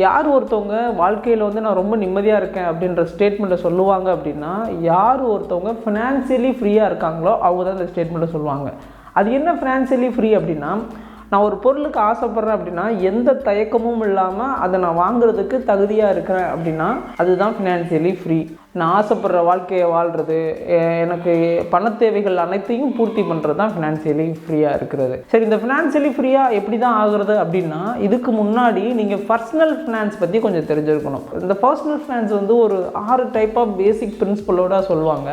யார் ஒருத்தவங்க வாழ்க்கையில் வந்து நான் ரொம்ப நிம்மதியாக இருக்கேன் அப்படின்ற ஸ்டேட்மெண்ட்டை சொல்லுவாங்க அப்படின்னா, யார் ஒருத்தவங்க ஃபினான்ஷியலி ஃப்ரீயாக இருக்காங்களோ அவங்க தான் இந்த ஸ்டேட்மெண்ட்டை சொல்லுவாங்க. அது என்ன ஃபினான்ஷியலி ஃப்ரீ அப்படின்னா, நான் ஒரு பொருளுக்கு ஆசைப்பட்றேன் அப்படின்னா எந்த தயக்கமும் இல்லாமல் அதை நான் வாங்குறதுக்கு தகுதியாக இருக்கிறேன் அப்படின்னா அதுதான் ஃபினான்ஷியலி ஃப்ரீ. நான் ஆசைப்படுற வாழ்க்கையை வாழ்கிறது, எனக்கு பண தேவைகள் அனைத்தையும் பூர்த்தி பண்ணுறது தான் ஃபினான்ஷியலி ஃப்ரீயாக இருக்கிறது. சரி, இந்த ஃபினான்ஷியலி ஃப்ரீயாக எப்படி தான் ஆகுறது அப்படின்னா, இதுக்கு முன்னாடி நீங்கள் பர்சனல் ஃபினான்ஸ் பற்றி கொஞ்சம் தெரிஞ்சிருக்கணும். இந்த பர்சனல் ஃபினான்ஸ் வந்து ஒரு 6 டைப் ஆஃப் பேசிக் பிரின்சிபலோட சொல்லுவாங்க.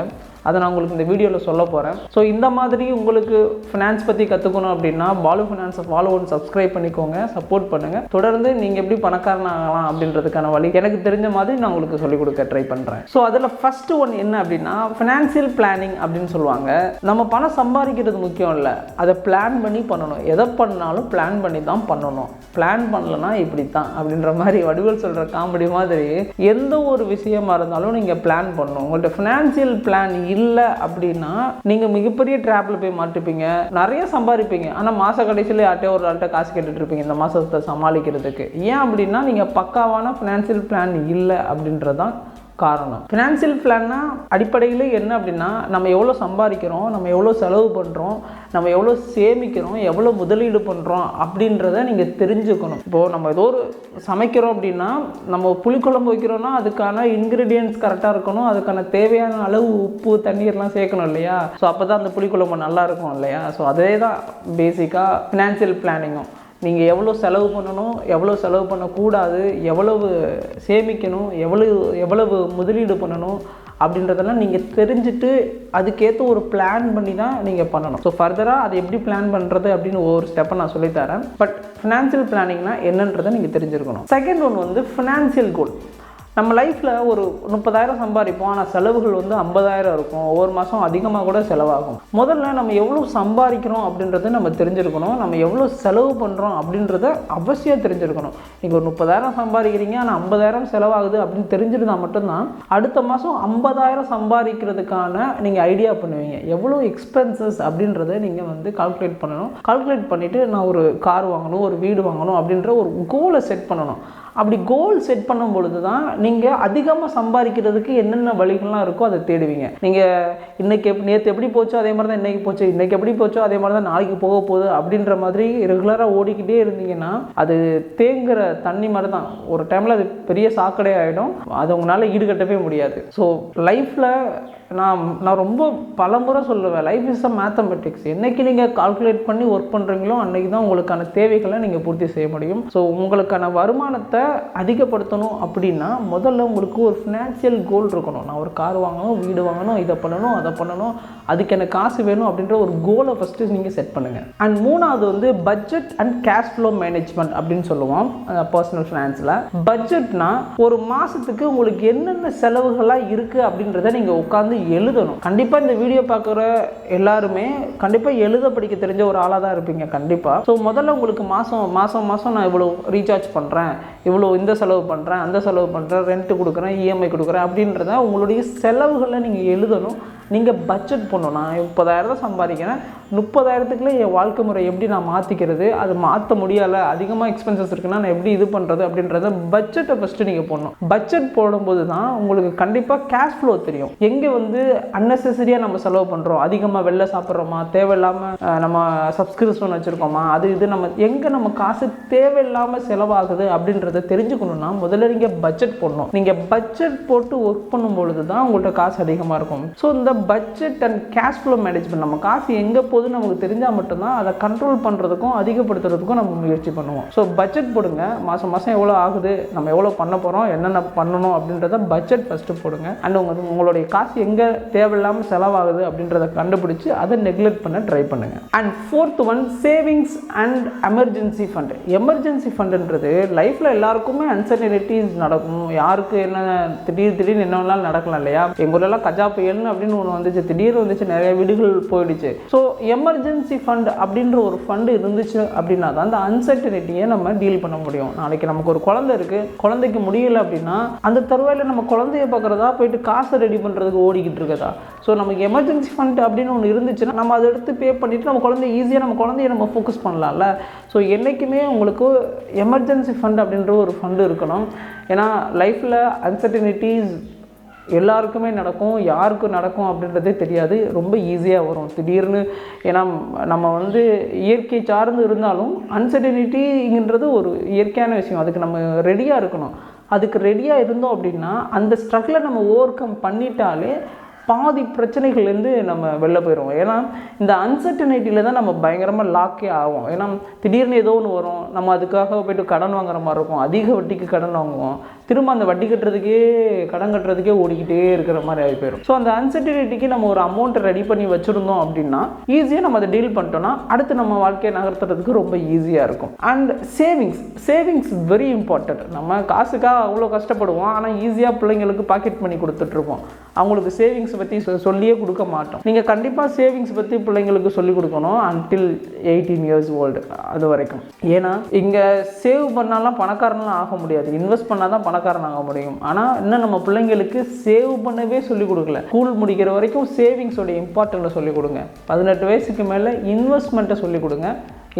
அதை நான் உங்களுக்கு இந்த வீடியோவில் சொல்ல போகிறேன். ஸோ இந்த மாதிரி உங்களுக்கு ஃபினான்ஸ் பற்றி கற்றுக்கணும் அப்படின்னா பாலு ஃபினான்ஸை ஃபாலோ பண்ணி சப்ஸ்கிரைப் பண்ணிக்கோங்க, சப்போர்ட் பண்ணுங்கள். தொடர்ந்து நீங்கள் எப்படி பணக்காரன் ஆகலாம் அப்படின்றதுக்கான வழி எனக்கு தெரிஞ்ச மாதிரி நான் உங்களுக்கு சொல்லிக் கொடுக்க ட்ரை பண்ணுறேன். ஸோ அதில் ஃபஸ்ட்டு ஒன் என்ன அப்படின்னா ஃபினான்ஷியல் பிளானிங் அப்படின்னு சொல்லுவாங்க. நம்ம பணம் சம்பாதிக்கிறது முக்கியம் இல்லை, அதை பிளான் பண்ணி பண்ணணும். எதை பண்ணாலும் பிளான் பண்ணி தான் பண்ணணும். பிளான் பண்ணலன்னா இப்படி தான் அப்படின்ற மாதிரி வடிவேல் சொல்கிற காமெடி மாதிரி எந்த ஒரு விஷயமா இருந்தாலும் நீங்கள் பிளான் பண்ணணும். உங்கள்கிட்ட ஃபினான்ஷியல் பிளான் இல்லை அப்படின்னா நீங்கள் மிகப்பெரிய ட்ராப்பில் போய் மாட்டிப்பீங்க. நிறைய சம்பாதிப்பீங்க, ஆனால் மாத கடைசியில் யார்கிட்டயோ ஒரு ஆள்கிட்ட காசு கேட்டுட்டு இருப்பீங்க இந்த மாதத்தை சமாளிக்கிறதுக்கு. ஏன் அப்படின்னா நீங்கள் பக்காவான ஃபினான்ஷியல் பிளான் இல்லை அப்படின்றதான் காரணம். ஃபினான்ஷியல் பிளான்னா அடிப்படையில் என்ன அப்படின்னா, நம்ம எவ்வளோ சம்பாதிக்கிறோம், நம்ம எவ்வளோ செலவு பண்ணுறோம், நம்ம எவ்வளோ சேமிக்கிறோம், எவ்வளோ முதலீடு பண்ணுறோம் அப்படின்றத நீங்கள் தெரிஞ்சுக்கணும். இப்போது நம்ம ஏதோ ஒரு சமைக்கிறோம் அப்படின்னா, நம்ம புளிக்குழம்பு வைக்கிறோன்னா அதுக்கான இன்க்ரீடியன்ட்ஸ் கரெக்டாக இருக்கணும், அதுக்கான தேவையான அளவு உப்பு தண்ணீர்லாம் சேர்க்கணும் இல்லையா? ஸோ அப்போ தான் அந்த புளிக்குழம்பு நல்லா இருக்கும் இல்லையா? ஸோ அதே தான் பேசிக்காக ஃபினான்ஷியல் பிளானிங்கும். நீங்கள் எவ்வளோ செலவு பண்ணணும், எவ்வளோ செலவு பண்ணக்கூடாது, எவ்வளவு சேமிக்கணும், எவ்வளவு முதலீடு பண்ணணும் அப்படின்றதெல்லாம் நீங்கள் தெரிஞ்சுட்டு அதுக்கேற்ற ஒரு பிளான் பண்ணி தான் நீங்கள் பண்ணணும். ஸோ ஃபர்தராக அதை எப்படி பிளான் பண்ணுறது அப்படின்னு ஒவ்வொரு ஸ்டெப்பை நான் சொல்லித்தரேன். பட் ஃபினான்ஷியல் பிளானிங்னா என்னன்றதை நீங்கள் தெரிஞ்சிருக்கணும். செகண்ட் ஒன் வந்து ஃபினான்ஷியல் கோல். நம்ம லைஃப்பில் ஒரு 30,000 சம்பாதிப்போம், ஆனால் செலவுகள் வந்து 50,000 இருக்கும். ஒவ்வொரு மாதம் அதிகமாக கூட செலவாகும். முதல்ல நம்ம எவ்வளோ சம்பாதிக்கிறோம் அப்படின்றத நம்ம தெரிஞ்சிருக்கணும். நம்ம எவ்வளோ செலவு பண்ணுறோம் அப்படின்றத அவசியம் தெரிஞ்சிருக்கணும். நீங்கள் ஒரு 30,000 சம்பாதிக்கிறீங்க, ஆனால் 50,000 செலவாகுது அப்படின்னு தெரிஞ்சிருந்தால் மட்டும்தான் அடுத்த மாதம் 50,000 சம்பாதிக்கிறதுக்கான நீங்கள் ஐடியா பண்ணுவீங்க. எவ்வளோ எக்ஸ்பென்சஸ் அப்படின்றத நீங்கள் வந்து கால்குலேட் பண்ணணும். கால்குலேட் பண்ணிவிட்டு நான் ஒரு கார் வாங்கணும், ஒரு வீடு வாங்கணும் அப்படின்ற ஒரு கோலை செட் பண்ணணும். அப்படி கோல் செட் பண்ணும் பொழுது தான் நீங்கள் அதிகமாக சம்பாதிக்கிறதுக்கு என்னென்ன வழிகள்லாம் இருக்கோ அதை தேடுவீங்க. நீங்கள் நேற்று எப்படி போச்சோ அதே மாதிரி தான் இன்றைக்கி போச்சு, இன்றைக்கி எப்படி போச்சோ அதே மாதிரி தான் நாளைக்கு போக போகுது அப்படின்ற மாதிரி ரெகுலராக ஓடிக்கிட்டே இருந்தீங்கன்னா அது தேங்குகிற தண்ணி மாதிரி தான். ஒரு டைமில் அது பெரிய சாக்கடை ஆகிடும், அது உங்களால் ஈடுகட்டவே முடியாது. ஸோ லைஃப்பில் நான் ரொம்ப பலமுறை சொல்லுவேன், லைஃப் இஸ் அ மேத்தமெட்டிக்ஸ். என்றைக்கு நீங்கள் கால்குலேட் பண்ணி ஒர்க் பண்ணுறீங்களோ அன்றைக்கி தான் உங்களுக்கான தேவைகளை நீங்கள் பூர்த்தி செய்ய முடியும். ஸோ உங்களுக்கான வருமானத்தை அதிகப்படுத்தணும் அப்படின்னா முதல்ல உங்களுக்கு ஒரு ஃபினான்ஷியல் கோல் இருக்கணும். நான் ஒரு கார் வாங்கணும், வீடு வாங்கணும், இதை பண்ணணும், அதை பண்ணணும், அதுக்கு எனக்கு காசு வேணும் அப்படின்ற ஒரு கோலை ஃபஸ்ட்டு நீங்கள் செட் பண்ணுங்கள். அண்ட் மூணாவது வந்து budget and cash flow management அப்படின்னு சொல்லுவோம் பர்சனல் ஃபினான்ஸில். பட்ஜெட்னா ஒரு மாதத்துக்கு உங்களுக்கு என்னென்ன செலவுகளாக இருக்குது அப்படின்றத நீங்கள் உட்காந்து எழுதணும். கண்டிப்பாக இந்த வீடியோ பார்க்குற எல்லாருமே கண்டிப்பாக எழுத படிக்க தெரிஞ்ச ஒரு ஆளாக தான் இருப்பீங்க கண்டிப்பாக. ஸோ முதல்ல உங்களுக்கு மாதம் நான் இவ்வளோ ரீசார்ஜ் பண்ணுறேன், இவ்வளோ இந்த செலவு பண்ணுறேன், அந்த செலவு பண்ணுறேன், ரெண்ட்டு கொடுக்குறேன், இஎம்ஐ கொடுக்குறேன் அப்படின்றத உங்களுடைய செலவுகளை நீங்கள் எழுதணும். நீங்கள் பட்ஜெட் பண்ணணும். நான் 30,000 தான் சம்பாதிக்கிறேன், 30,000க்குள்ளே என் வாழ்க்கை முறை எப்படி நான் மாற்றிக்கிறது, அது மாற்ற முடியலை, அதிகமாக எக்ஸ்பென்சஸ் இருக்குன்னா நான் எப்படி இது பண்ணுறது அப்படின்றத பட்ஜெட்டை ஃபஸ்ட்டு நீங்கள் போடணும். பட்ஜெட் போடும்போது தான் உங்களுக்கு கண்டிப்பாக கேஷ் ஃப்ளோ தெரியும். எங்கே வந்து அன்னெசரியாக நம்ம செலவு பண்ணுறோம், அதிகமாக வெளில சாப்பிட்றோமா, தேவையில்லாமல் நம்ம சப்ஸ்கிரிப்ஷன் வச்சுருக்கோமா, அது இது நம்ம எங்கே நம்ம காசு தேவையில்லாமல் செலவாகுது அப்படின்றத தெரிஞ்சுக்கணுன்னா முதல்ல நீங்கள் பட்ஜெட் போடணும். நீங்கள் பட்ஜெட் போட்டு ஒர்க் பண்ணும்பொழுது தான் உங்கள்கிட்ட காசு அதிகமாக இருக்கும். ஸோ இந்த budget and cash flow management, நம்ம காசு எங்கே போகுது நமக்கு தெரிஞ்சால் மட்டும்தான் அதை கண்ட்ரோல் பண்ணுறதுக்கும் அதிகப்படுத்துறதுக்கும் நம்ம முயற்சி பண்ணுவோம். ஸோ பட்ஜெட் போடுங்க. மாதம் எவ்வளோ ஆகுது, நம்ம எவ்வளோ பண்ண போகிறோம், என்னென்ன பண்ணணும் அப்படின்றத பட்ஜெட் ஃபஸ்ட்டு போடுங்க. அண்ட் உங்களுடைய காசு எங்கே தேவையில்லாமல் செலவாகுது அப்படின்றத கண்டுபிடிச்சி அதை நெக்லெக்ட் பண்ண ட்ரை பண்ணுங்கள். And fourth one savings and emergency fund. Emergency ஃபண்டுன்றது லைஃப்பில் எல்லாருக்குமே அன்சர்டனிட்டிஸ் நடக்கும். யாருக்கு என்ன திடீர்னு என்ன வேணாலும் நடக்கலாம் இல்லையா? எங்கள் ஊரெல்லாம் கஜா புயல்னு அப்படின்னு ஒன்று ஒன்று வந்துச்சு, திடீர்னு வந்துச்சு, நிறைய வீடுகள் போயிடுச்சு. ஸோ எமர்ஜென்சி ஃபண்ட் அப்படின்ற ஒரு ஃபண்டு இருந்துச்சு அப்படின்னா தான் அந்த அன்சர்டனிட்டியை நம்ம டீல் பண்ண முடியும். நாளைக்கு நமக்கு ஒரு குழந்தை இருக்குது, குழந்தைக்கு முடியலை அப்படின்னா அந்த தருவாயில் நம்ம குழந்தைய பார்க்குறதா போயிட்டு காசை ரெடி பண்ணுறதுக்கு ஓடிக்கிட்டு இருக்கதா? ஸோ நமக்கு எமர்ஜென்சி ஃபண்ட் அப்படின்னு ஒன்று இருந்துச்சுன்னா நம்ம அதை எடுத்து பே பண்ணிவிட்டு நம்ம ஈஸியாக நம்ம குழந்தைய நம்ம ஃபோக்கஸ் பண்ணலாம்ல. ஸோ என்றைக்குமே உங்களுக்கு எமர்ஜென்சி ஃபண்ட் அப்படின்ற ஒரு ஃபண்டு இருக்கணும். ஏன்னா லைஃப்பில் அன்சர்டனிட்டிஸ் எல்லாருக்குமே நடக்கும், யாருக்கும் நடக்கும் அப்படின்றதே தெரியாது, ரொம்ப ஈஸியாக வரும் திடீர்னு. ஏன்னா நம்ம வந்து இயற்கை சார்ந்து இருந்தாலும் அன்சர்டனிட்டிங்கிறது ஒரு இயற்கையான விஷயம், அதுக்கு நம்ம ரெடியாக இருக்கணும். அதுக்கு ரெடியாக இருந்தோம் அப்படின்னா அந்த ஸ்ட்ரகிளை நம்ம ஓவர் கம் பண்ணிட்டாலே பாதி பிரச்சனைகள்லேருந்து நம்ம வெளில போயிடுவோம். ஏன்னா இந்த அன்சர்டனிட்டியில் தான் நம்ம பயங்கரமாக லாக்கே ஆகும். ஏன்னா திடீர்னு ஏதோ ஒன்று வரும், நம்ம அதுக்காக போய்ட்டு கடன் வாங்குற மாதிரி இருக்கும், அதிக வட்டிக்கு கடன் வாங்குவோம், திரும்ப அந்த வட்டி கடன் கட்டுறதுக்கே ஓடிக்கிட்டே இருக்கிற மாதிரி ஆகி போயிடும். ஸோ அந்த அன்சர்டனிட்டிக்கு நம்ம ஒரு அமௌண்ட்டை ரெடி பண்ணி வச்சுருந்தோம் அப்படின்னா ஈஸியாக நம்ம அதை டீல் பண்ணிட்டோம்னா அடுத்து நம்ம வாழ்க்கையை நகர்த்துறதுக்கு ரொம்ப ஈஸியாக இருக்கும். And savings very important. நம்ம காசுக்காக அவ்வளோ கஷ்டப்படுவோம், ஆனால் ஈஸியாக பிள்ளைங்களுக்கு பாக்கெட் பண்ணி கொடுத்துட்ருப்போம். அவங்களுக்கு சேவிங்ஸ் பற்றி சொல்லியே கொடுக்க மாட்டோம். நீங்கள் கண்டிப்பாக சேவிங்ஸ் பற்றி பிள்ளைங்களுக்கு சொல்லிக் கொடுக்கணும் அன்டில் 18 years old அது வரைக்கும். ஏன்னா இங்கே சேவ் பண்ணாலாம் பணக்காரன்லாம் ஆக முடியாது, இன்வெஸ்ட் பண்ணால் தான் பணக்காரன் ஆக முடியும். ஆனால் இன்னும் நம்ம பிள்ளைங்களுக்கு சேவ் பண்ணவே சொல்லிக் கொடுக்கல. ஸ்கூல் முடிக்கிற வரைக்கும் சேவிங்ஸோட இம்பார்ட்டன்ட்டை சொல்லிக் கொடுங்க. 18 வயசுக்கு மேலே இன்வெஸ்ட்மெண்ட்டை சொல்லிக் கொடுங்க.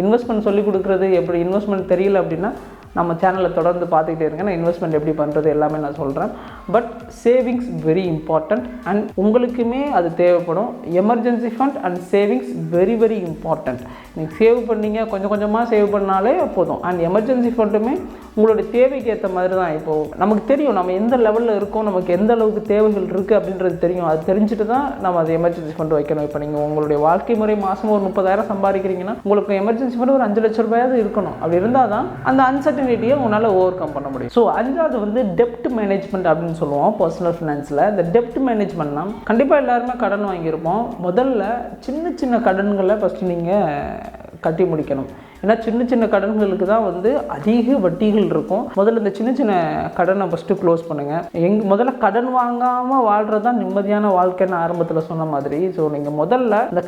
இன்வெஸ்ட்மெண்ட் சொல்லிக் கொடுக்குறது எப்படி, இன்வெஸ்ட்மெண்ட் தெரியல அப்படின்னா நம்ம சேனலை தொடர்ந்து பார்த்துக்கிட்டே இருங்க, நான் இன்வெஸ்ட்மெண்ட் எப்படி பண்ணுறது எல்லாமே நான் சொல்கிறேன். But savings very important and உங்களுக்குமே அது தேவைப்படும். Emergency fund and savings very very important. நீங்கள் சேவ் பண்ணீங்க, கொஞ்சம் கொஞ்சமாக சேவ் பண்ணாலே போதும். அண்ட் எமர்ஜென்சி ஃபண்டுமே உங்களோட தேவைக்கு ஏற்ற மாதிரி தான். இப்போது நமக்கு தெரியும் நம்ம எந்த லெவலில் இருக்கோம், நமக்கு எந்த அளவுக்கு தேவைகள் இருக்குது அப்படின்றது தெரியும். அது தெரிஞ்சுட்டு தான் நம்ம அது எமர்ஜென்சி ஃபண்டு வைக்கணும். இப்போ நீங்கள் உங்களுடைய வாழ்க்கை முறை மாதம் ஒரு 30,000 சம்பாதிக்கிறீங்கன்னா உங்களுக்கு எமர்ஜென்சி ஃபண்டு ஒரு 5 லட்ச ரூபாயாவது இருக்கணும். அப்படி இருந்தால் தான் அந்த அன்சர்டனிட்டியை உங்களால் ஓவர் கம் பண்ண முடியும். ஸோ 5வது வந்து டெப்ட் மேனேஜ்மெண்ட் அப்படின்னு சொல்லுவோம் பர்சனல் ஃபினான்ஸில். இந்த டெப்ட் மேனேஜ்மெண்ட்னா கண்டிப்பாக எல்லாருமே கடன் வாங்கியிருப்போம். முதல்ல சின்ன சின்ன கடன்களை ஃபஸ்ட்டு நீங்கள் கட்டி முடிக்கணும். ஏன்னா சின்ன சின்ன கடன்களுக்கு தான் வந்து அதிக வட்டிகள் இருக்கும். முதல்ல இந்த சின்ன சின்ன கடனை ஃபஸ்ட்டு க்ளோஸ் பண்ணுங்கள். முதல்ல கடன் வாங்காமல் வாழ்கிறது தான் நிம்மதியான வாழ்க்கைன்னு ஆரம்பத்தில் சொன்ன மாதிரி. ஸோ நீங்கள் முதல்ல இந்த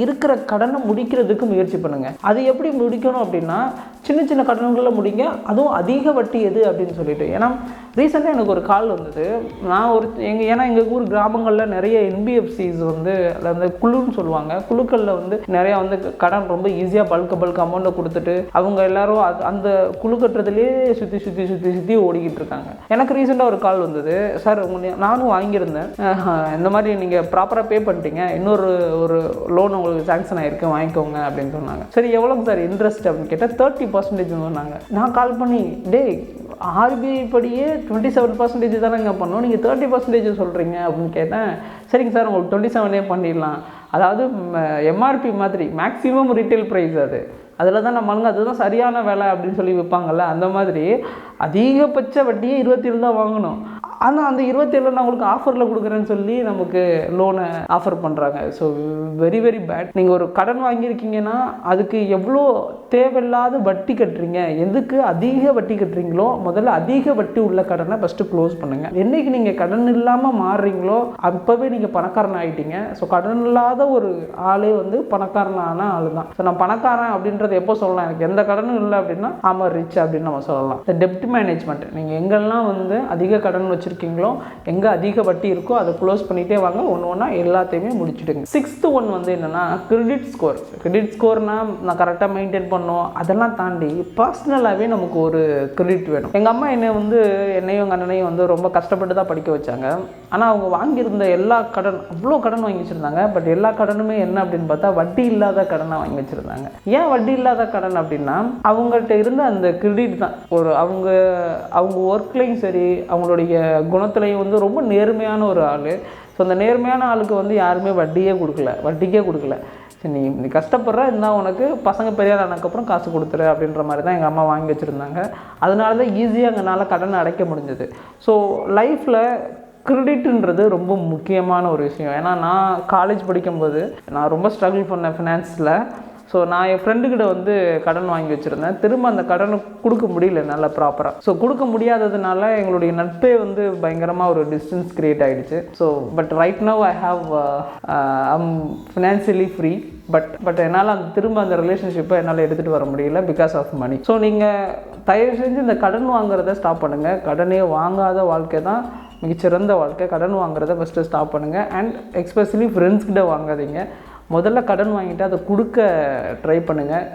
இருக்கிற கடனை முடிக்கிறதுக்கு முயற்சி பண்ணுங்கள். அது எப்படி முடிக்கணும் அப்படின்னா சின்ன சின்ன கடன்களில் முடிங்க, அதுவும் அதிக வட்டி எது அப்படின்னு சொல்லிட்டு. ஏன்னா ரீசெண்டாக எனக்கு ஒரு கால் வந்தது. நான் ஏன்னா எங்கள் ஊர் கிராமங்களில் நிறைய NBFCs வந்து அந்த குழுன்னு சொல்லுவாங்க, குழுக்களில் வந்து நிறையா வந்து கடன் ரொம்ப ஈஸியாக பல்க் அமௌண்ட்டை கொடுத்துட்டு அவங்க எல்லாரும் அந்த குழு கட்டுறதுலேயே சுற்றி ஓடிக்கிட்டு இருக்காங்க. எனக்கு ரீசெண்டாக ஒரு கால் வந்தது, சார் நானும் வாங்கியிருந்தேன், இந்த மாதிரி நீங்கள் ப்ராப்பராக பே பண்ணிட்டீங்க, இன்னொரு லோன் உங்களுக்கு சாங்ஷன் ஆகிருக்கு, வாங்கிக்கோங்க அப்படின்னு சொன்னாங்க. சரி எவ்வளோங்க சார் இன்ட்ரெஸ்ட் அப்படின்னு கேட்டால் 30% சொன்னாங்க. நான் கால் பண்ணி RBI படியே 27% தானேங்க பண்ணோம், நீங்கள் 30% சொல்கிறீங்க அப்படின்னு கேட்டேன். சரிங்க சார் உங்களுக்கு 27 பண்ணிடலாம். அதாவது MRP மாதிரி மேக்ஸிமம் ரீட்டைல் ப்ரைஸ் அதில் தான் நம்மளுங்க அதுதான் சரியான வேலை அப்படின்னு சொல்லி விற்பாங்கள்ல, அந்த மாதிரி அதிகபட்ச வட்டியே 27 தான் வாங்கணும். ஆனால் அந்த 27 நான் உங்களுக்கு ஆஃபரில் கொடுக்குறேன்னு சொல்லி நமக்கு லோனை ஆஃபர் பண்ணுறாங்க. So very very bad. நீங்கள் ஒரு கடன் வாங்கியிருக்கீங்கன்னா அதுக்கு எவ்வளோ தேவையில்லாத வட்டி கட்டுறீங்க, எதுக்கு அதிக வட்டி கட்டுறீங்களோ முதல்ல அதிக வட்டி உள்ள கடனை ஃபஸ்ட்டு க்ளோஸ் பண்ணுங்கள். என்றைக்கு நீங்கள் கடன் இல்லாமல் மாறுறீங்களோ அப்போவே நீங்கள் பணக்காரன் ஆகிட்டீங்க. ஸோ கடன் இல்லாத ஒரு ஆளே வந்து பணக்காரனான ஆள் தான். ஸோ நான் பணக்காரன் அப்படின்றது எப்போ சொல்லலாம், எனக்கு எந்த கடனும் இல்லை அப்படின்னா ஆமாம் ரிச் அப்படின்னு நம்ம சொல்லலாம். இந்த டெப்ட் மேனேஜ்மெண்ட் நீங்கள் எங்கெல்லாம் வந்து அதிக கடன் வச்சுருக்கீங்களோ எங்கே அதிக வட்டி இருக்கோ அதை க்ளோஸ் பண்ணிகிட்டே வாங்க, ஒன்றா எல்லாத்தையுமே முடிச்சுடுங்க. 6th ஒன் வந்து என்னென்னா கிரெடிட் ஸ்கோர்னால் நான் கரெக்டாக மெயின்டைன் பண்ணோம். அதெல்லாம் தாண்டி பர்சனலாகவே நமக்கு ஒரு கிரெடிட் வேணும். எங்கள் அம்மா என்னையும் எங்கள் அண்ணனையும் வந்து ரொம்ப கஷ்டப்பட்டு தான் படிக்க வச்சாங்க. ஆனால் அவங்க வாங்கியிருந்த எல்லா அவ்வளோ கடன் வாங்கி வச்சுருந்தாங்க. பட் எல்லா கடனுமே என்ன அப்படின்னு பார்த்தா வட்டி இல்லாத கடனை வாங்கி வச்சுருந்தாங்க. ஏன் வட்டி இல்லாத கடன் அப்படின்னா அவங்கள்ட்ட இருந்த அந்த கிரெடிட் தான். அவங்க ஒர்க்லையும் சரி அவங்களுடைய குணத்துலையும் வந்து ரொம்ப நேர்மையான ஒரு ஆள். ஸோ அந்த நேர்மையான ஆளுக்கு வந்து யாருமே வட்டிக்கே கொடுக்கல. சரி நீ கஷ்டப்படுற இருந்தால் உனக்கு பசங்க பெரியார் ஆனதுக்கப்புறம் காசு கொடுத்துரு அப்படின்ற மாதிரி தான் எங்கள் அம்மா வாங்கி வச்சுருந்தாங்க. அதனால தான் ஈஸியாக எங்களால் கடனை அடைக்க முடிஞ்சது. ஸோ லைஃப்பில் கிரெடிட்டுன்றது ரொம்ப முக்கியமான ஒரு விஷயம். ஏன்னா நான் காலேஜ் படிக்கும்போது நான் ரொம்ப ஸ்ட்ரகிள் பண்ணேன் ஃபினான்ஸில். ஸோ நான் என் ஃப்ரெண்டுக்கிட்ட வந்து கடன் வாங்கி வச்சுருந்தேன். திரும்ப அந்த கடனை கொடுக்க முடியல நல்லா ப்ராப்பராக. ஸோ கொடுக்க முடியாததுனால எங்களுடைய நட்பே வந்து பயங்கரமாக ஒரு டிஸ்டன்ஸ் க்ரியேட் ஆகிடுச்சு. So but right now I have I'm financially free. But என்னால் திரும்ப அந்த ரிலேஷன்ஷிப்பை என்னால் எடுத்துகிட்டு வர முடியல பிகாஸ் ஆஃப் மணி. ஸோ நீங்கள் தயவு செஞ்சு இந்த கடன் வாங்குறத ஸ்டாப் பண்ணுங்கள். கடனே வாங்காத வாழ்க்கை தான் மிகச்சிறந்த வாழ்க்கை. கடன் வாங்குறத ஃபஸ்ட்டு ஸ்டாப் பண்ணுங்கள். அண்ட் எஸ்பெஷலி ஃப்ரெண்ட்ஸ்கிட்ட வாங்காதீங்க. முதல்ல கடன் வாங்கிட்டு அதை கொடுக்க ட்ரை பண்ணுங்கள்.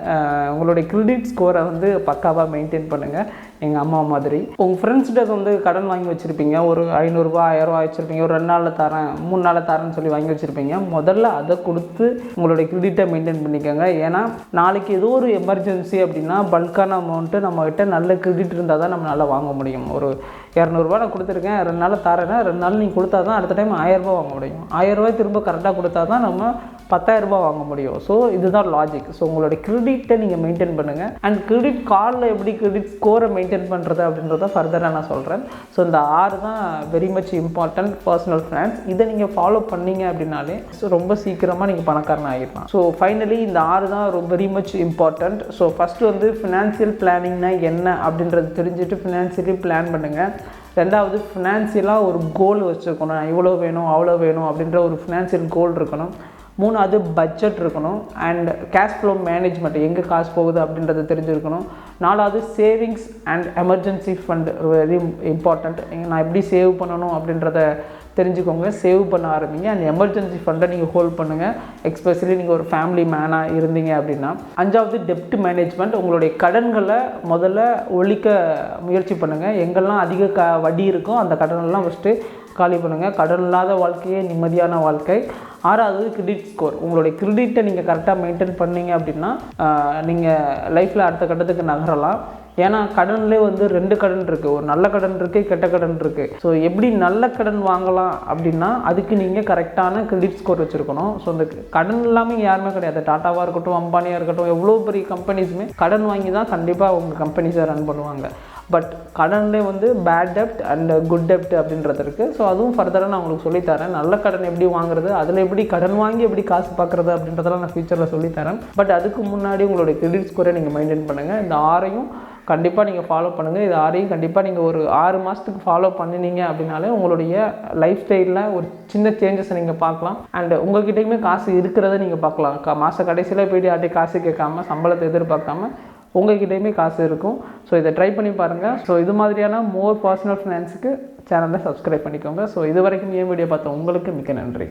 உங்களுடைய கிரெடிட் ஸ்கோரை வந்து பக்காவாக மெயின்டைன் பண்ணுங்கள். எங்கள் அம்மா மாதிரி உங்கள் ஃப்ரெண்ட்ஸ்கிட்ட வந்து கடன் வாங்கி வச்சுருப்பீங்க. ஒரு 500 ரூபா 1000 ரூபா வச்சுருப்பீங்க. ஒரு 2 நாளில் தரேன் 3 நாளில் தரேன்னு சொல்லி வாங்கி வச்சுருப்பீங்க. முதல்ல அதை கொடுத்து உங்களுடைய கிரெடிட்டை மெயின்டைன் பண்ணிக்கோங்க. ஏன்னா நாளைக்கு ஏதோ ஒரு எமர்ஜென்சி அப்படின்னா பல்கான அமௌண்ட்டு நம்மகிட்ட நல்ல கிரெடிட் இருந்தால் தான் நம்ம நல்லா வாங்க முடியும். ஒரு 200 ரூபா நான் கொடுத்துருக்கேன், 2 நாளில் தரேன்னா 2 நாள் நீங்கள் கொடுத்தா தான் அடுத்த டைம் 1000 ரூபா வாங்க முடியும். 1000 ரூபாய் திரும்ப கரெக்டாக கொடுத்தா தான் நம்ம 10,000 ரூபா வாங்க முடியும். ஸோ இதுதான் லாஜிக். ஸோ உங்களுடைய கிரெடிட்டை நீங்கள் மெயின்டைன் பண்ணுங்கள். அண்ட் கிரெடிட் கார்டில் எப்படி கிரெடிட் ஸ்கோரை மெயின்டைன் பண்ணுறது அப்படின்றத ஃபர்தராக நான் சொல்கிறேன். ஸோ இந்த 6 தான் very much important personal finance. இதை நீங்கள் ஃபாலோ பண்ணீங்க அப்படின்னாலே ஸோ ரொம்ப சீக்கிரமாக நீங்கள் பணக்காரன் ஆகிடலாம். ஸோ ஃபைனலி இந்த 6 தான் ரொம்ப very much important. So first வந்து ஃபினான்ஷியல் பிளானிங்னா என்ன அப்படின்றது தெரிஞ்சுட்டு ஃபினான்ஷியலி பிளான் பண்ணுங்கள். ரெண்டாவது ஃபினான்ஷியலாக ஒரு கோல் வச்சுருக்கணும். இவ்வளோ வேணும் அவ்வளோ வேணும் அப்படின்ற ஒரு ஃபினான்ஷியல் கோல் இருக்கணும். மூணாவது பட்ஜெட் இருக்கணும். அண்ட் கேஷ் ஃப்ளோ மேனேஜ்மெண்ட், எங்கே காசு போகுது அப்படின்றது தெரிஞ்சிருக்கணும். நாலாவது savings and emergency fund very important. நான் எப்படி சேவ் பண்ணணும் அப்படின்றத தெரிஞ்சுக்கோங்க. சேவ் பண்ண ஆரம்பிங்க. அண்ட் எமர்ஜென்சி ஃபண்டை நீங்கள் ஹோல்ட் பண்ணுங்கள். எஸ்பெஷலி நீங்கள் ஒரு ஃபேமிலி மேனாக இருந்தீங்க அப்படின்னா. அஞ்சாவது டெப்ட் மேனேஜ்மெண்ட். உங்களுடைய கடன்களை முதல்ல ஒழிக்க முயற்சி பண்ணுங்கள். எங்கெல்லாம் அதிக வட்டி இருக்கோ அந்த கடனெல்லாம் ஃபஸ்ட்டு காலி பண்ணுங்கள். கடன் இல்லாத வாழ்க்கையே நிம்மதியான வாழ்க்கை. ஆறாவது கிரெடிட் ஸ்கோர். உங்களுடைய கிரெடிட்டை நீங்கள் கரெக்டாக மெயின்டைன் பண்ணீங்க அப்படின்னா நீங்கள் லைஃப்பில் அடுத்த கட்டத்துக்கு நகரலாம். ஏன்னா கடன்லேயே வந்து 2 கடன் இருக்குது. ஒரு நல்ல கடன் இருக்குது, கெட்ட கடன் இருக்குது. ஸோ எப்படி நல்ல கடன் வாங்கலாம் அப்படின்னா அதுக்கு நீங்கள் கரெக்டான கிரெடிட் ஸ்கோர் வச்சுருக்கணும். ஸோ அந்த கடன் இல்லாமல் யாருமே கிடையாது. டாட்டாவாக இருக்கட்டும், அம்பானியாக இருக்கட்டும், எவ்வளோ பெரிய கம்பெனிஸுமே கடன் வாங்கி தான் கண்டிப்பாக உங்கள் கம்பெனிஸை ரன் பண்ணுவாங்க. பட் கடன்லேயே வந்து பேட் டெப்ட் அண்ட் குட் டெப்ட் அப்படின்றது இருக்குது. ஸோ அதுவும் ஃபர்தராக நான் உங்களுக்கு சொல்லித்தரேன். நல்ல கடன் எப்படி வாங்குறது, அதில் எப்படி கடன் வாங்கி எப்படி காசு பார்க்குறது அப்படின்றதெல்லாம் நான் ஃபியூச்சரில் சொல்லித்தரேன். பட் அதுக்கு முன்னாடி உங்களுடைய கிரெடிட் ஸ்கோரை நீங்கள் மெயின்டைன் பண்ணுங்கள். இந்த 6ஐயும் கண்டிப்பாக நீங்கள் ஃபாலோ பண்ணுங்கள். இது 6ஐயும் கண்டிப்பாக நீங்கள் ஒரு 6 மாதத்துக்கு ஃபாலோ பண்ணினீங்க அப்படின்னாலே உங்களுடைய லைஃப் ஸ்டைலில் ஒரு சின்ன சேஞ்சஸை நீங்கள் பார்க்கலாம். அண்ட் உங்கள்கிட்டையுமே காசு இருக்கிறத நீங்கள் பார்க்கலாம். மாத கடைசியில் போய்ட்டு யார்ட்டே காசு கேட்காம, சம்பளத்தை எதிர்பார்க்காம உங்கள்கிட்டையுமே காசு இருக்கும். ஸோ இதை ட்ரை பண்ணி பாருங்கள். ஸோ இது மாதிரியான மோர் பர்சனல் ஃபினான்ஸுக்கு சேனலை சப்ஸ்கிரைப் பண்ணிக்கோங்க. ஸோ இது வரைக்கும் வீடியோ பார்த்த உங்களுக்கு மிக்க நன்றி.